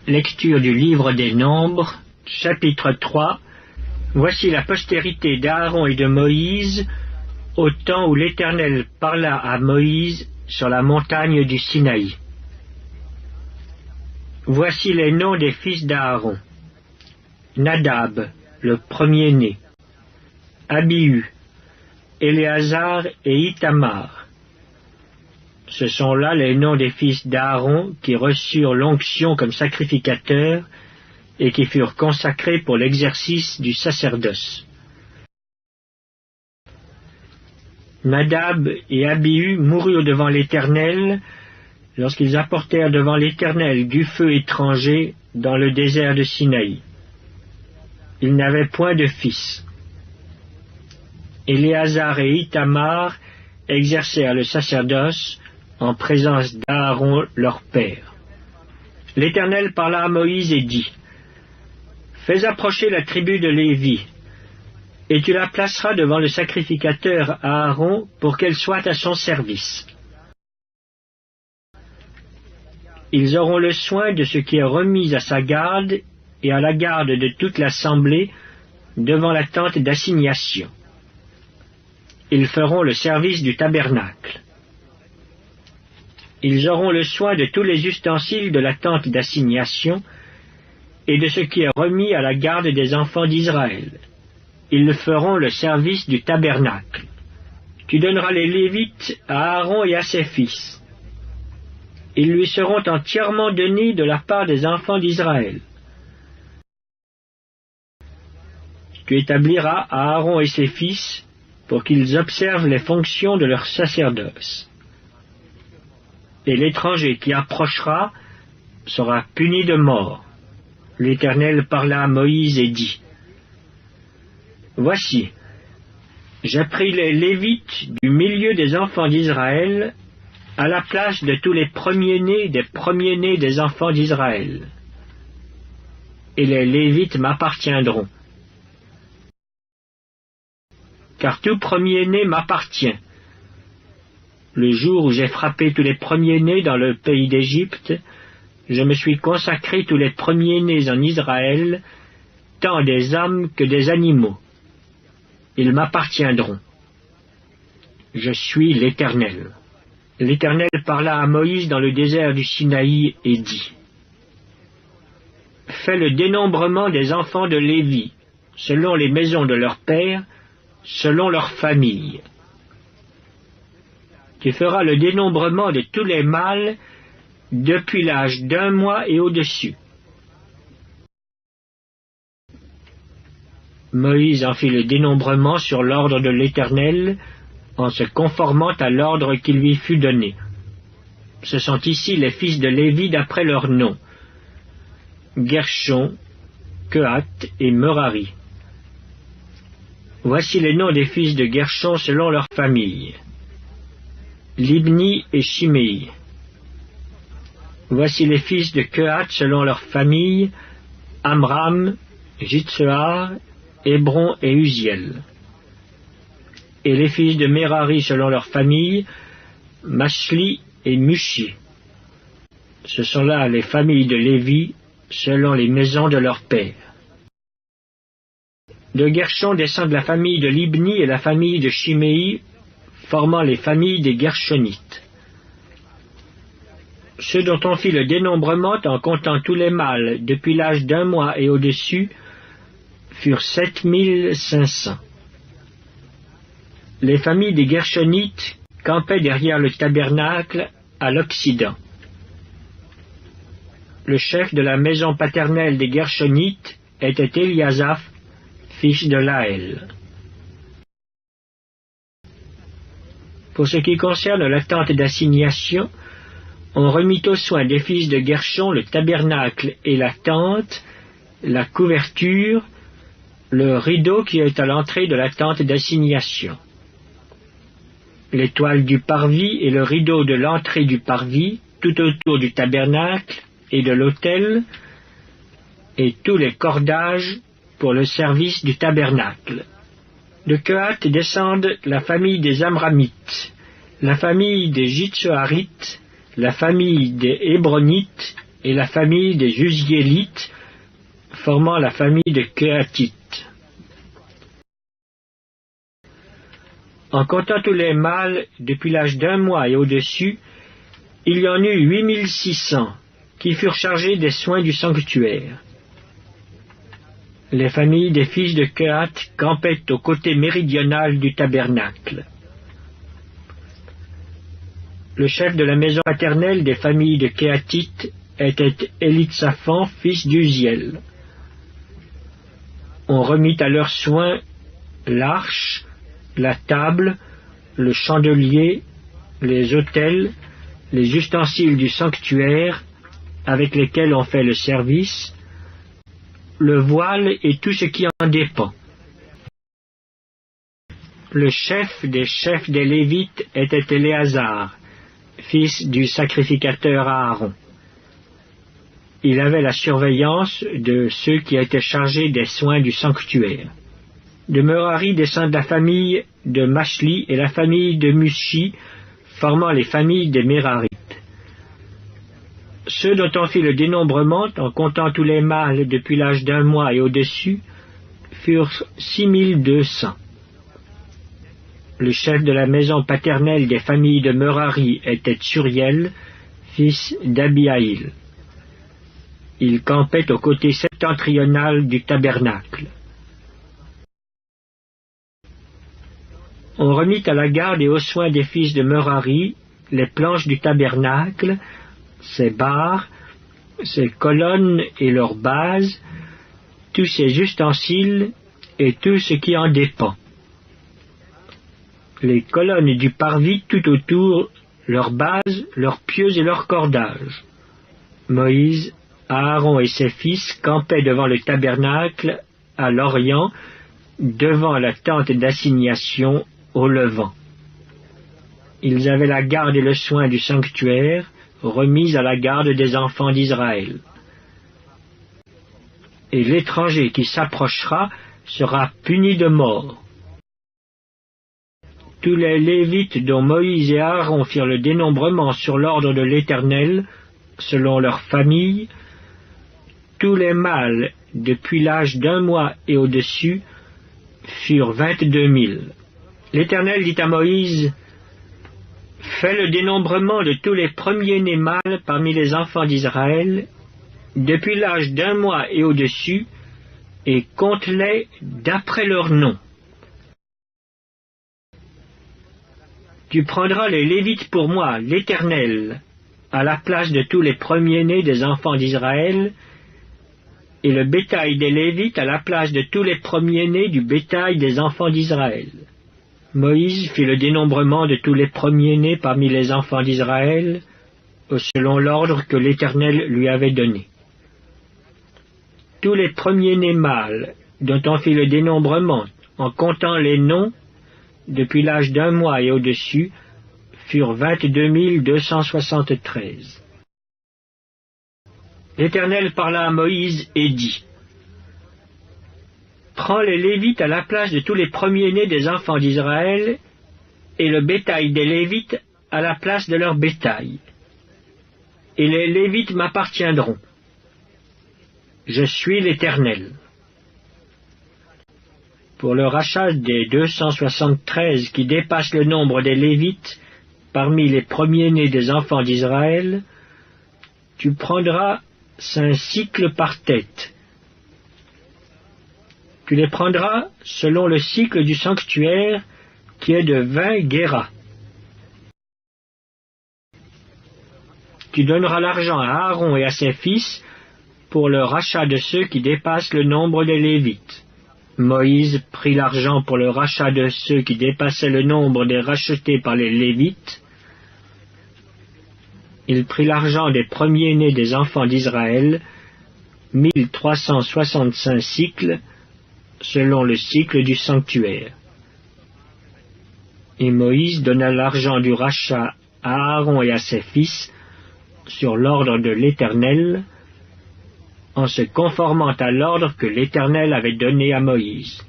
Lecture du livre des Nombres, chapitre 3. Voici la postérité d'Aaron et de Moïse, au temps où l'Éternel parla à Moïse sur la montagne du Sinaï. Voici les noms des fils d'Aaron. Nadab, le premier-né. Abihu, Éléazar et Ithamar. Ce sont là les noms des fils d'Aaron qui reçurent l'onction comme sacrificateurs et qui furent consacrés pour l'exercice du sacerdoce. Nadab et Abihu moururent devant l'Éternel lorsqu'ils apportèrent devant l'Éternel du feu étranger dans le désert de Sinaï. Ils n'avaient point de fils. Éléazar et Ithamar exercèrent le sacerdoce en présence d'Aaron leur père. L'Éternel parla à Moïse et dit : Fais approcher la tribu de Lévi, et tu la placeras devant le sacrificateur Aaron pour qu'elle soit à son service. Ils auront le soin de ce qui est remis à sa garde et à la garde de toute l'assemblée devant la tente d'assignation. Ils feront le service du tabernacle. Ils auront le soin de tous les ustensiles de la tente d'assignation et de ce qui est remis à la garde des enfants d'Israël. Ils feront le service du tabernacle. Tu donneras les Lévites à Aaron et à ses fils. Ils lui seront entièrement donnés de la part des enfants d'Israël. Tu établiras Aaron et ses fils pour qu'ils observent les fonctions de leur sacerdoce. Et l'étranger qui approchera sera puni de mort. L'Éternel parla à Moïse et dit : Voici, j'ai pris les Lévites du milieu des enfants d'Israël à la place de tous les premiers-nés des enfants d'Israël. Et les Lévites m'appartiendront. Car tout premier-né m'appartient. Le jour où j'ai frappé tous les premiers-nés dans le pays d'Égypte, je me suis consacré tous les premiers-nés en Israël, tant des hommes que des animaux. Ils m'appartiendront. Je suis l'Éternel. L'Éternel parla à Moïse dans le désert du Sinaï et dit : Fais le dénombrement des enfants de Lévi, selon les maisons de leurs pères, selon leurs familles. Tu feras le dénombrement de tous les mâles depuis l'âge d'1 mois et au-dessus. Moïse en fit le dénombrement sur l'ordre de l'Éternel, en se conformant à l'ordre qui lui fut donné. Ce sont ici les fils de Lévi d'après leurs noms: Gershon, Kehath et Merari. Voici les noms des fils de Gershon selon leurs familles: Libni et Shimei. Voici les fils de Kehath selon leurs familles: Amram, Jitsehar, Hébron et Uziel. Et les fils de Merari selon leurs familles: Mashli et Mushi. Ce sont là les familles de Lévi selon les maisons de leurs pères. De Gershon descendent la famille de Libni et la famille de Shimei, formant les familles des Gershonites. Ceux dont on fit le dénombrement en comptant tous les mâles depuis l'âge d'1 mois et au-dessus furent 7500. Les familles des Gershonites campaient derrière le tabernacle à l'Occident. Le chef de la maison paternelle des Gershonites était Éliasaph, fils de Laël. Pour ce qui concerne la tente d'assignation, on remit aux soins des fils de Gershon le tabernacle et la tente, la couverture, le rideau qui est à l'entrée de la tente d'assignation, les toiles du parvis et le rideau de l'entrée du parvis, tout autour du tabernacle et de l'autel, et tous les cordages pour le service du tabernacle. De Kehath descendent la famille des Amramites, la famille des Jitseharites, la famille des Hébronites et la famille des Uziélites, formant la famille des Kehathites. En comptant tous les mâles depuis l'âge d'1 mois et au-dessus, il y en eut 8600 qui furent chargés des soins du sanctuaire. Les familles des fils de Kehath campaient au côté méridional du tabernacle. Le chef de la maison paternelle des familles de Kehathites était Élitsaphan, fils d'Uziel. On remit à leurs soins l'arche, la table, le chandelier, les autels, les ustensiles du sanctuaire avec lesquels on fait le service, le voile et tout ce qui en dépend. Le chef des chefs des Lévites était Éléazar, fils du sacrificateur Aaron. Il avait la surveillance de ceux qui étaient chargés des soins du sanctuaire. De Merari descendent la famille de Mashli et la famille de Mushi, formant les familles des Mérarites. Ceux dont on fit le dénombrement, en comptant tous les mâles depuis l'âge d'1 mois et au-dessus, furent 6200. Le chef de la maison paternelle des familles de Merari était Tsuriel, fils d'Abihaïl. Il campait au côté septentrional du tabernacle. On remit à la garde et aux soins des fils de Merari les planches du tabernacle, ses barres, ses colonnes et leurs bases, tous ses ustensiles et tout ce qui en dépend. Les colonnes du parvis tout autour, leurs bases, leurs pieux et leurs cordages. Moïse, Aaron et ses fils campaient devant le tabernacle à l'orient, devant la tente d'assignation au levant. Ils avaient la garde et le soin du sanctuaire, remis à la garde des enfants d'Israël. Et l'étranger qui s'approchera sera puni de mort. Tous les Lévites dont Moïse et Aaron firent le dénombrement sur l'ordre de l'Éternel, selon leur famille, tous les mâles depuis l'âge d'1 mois et au-dessus furent 22 000. L'Éternel dit à Moïse: fais le dénombrement de tous les premiers-nés mâles parmi les enfants d'Israël, depuis l'âge d'1 mois et au-dessus, et compte-les d'après leur nom. Tu prendras les Lévites pour moi, l'Éternel, à la place de tous les premiers-nés des enfants d'Israël, et le bétail des Lévites à la place de tous les premiers-nés du bétail des enfants d'Israël. Moïse fit le dénombrement de tous les premiers-nés parmi les enfants d'Israël, selon l'ordre que l'Éternel lui avait donné. Tous les premiers-nés mâles, dont on fit le dénombrement, en comptant les noms, depuis l'âge d'1 mois et au-dessus, furent 22 273. L'Éternel parla à Moïse et dit: prends les Lévites à la place de tous les premiers-nés des enfants d'Israël, et le bétail des Lévites à la place de leur bétail. Et les Lévites m'appartiendront. Je suis l'Éternel. Pour le rachat des 273 qui dépassent le nombre des Lévites parmi les premiers-nés des enfants d'Israël, tu prendras 5 cycles par tête. Tu les prendras selon le cycle du sanctuaire qui est de 20 guéras. Tu donneras l'argent à Aaron et à ses fils pour le rachat de ceux qui dépassent le nombre des Lévites. Moïse prit l'argent pour le rachat de ceux qui dépassaient le nombre des rachetés par les Lévites. Il prit l'argent des premiers-nés des enfants d'Israël, 1365 cycles, selon le cycle du sanctuaire. Et Moïse donna l'argent du rachat à Aaron et à ses fils, sur l'ordre de l'Éternel, en se conformant à l'ordre que l'Éternel avait donné à Moïse.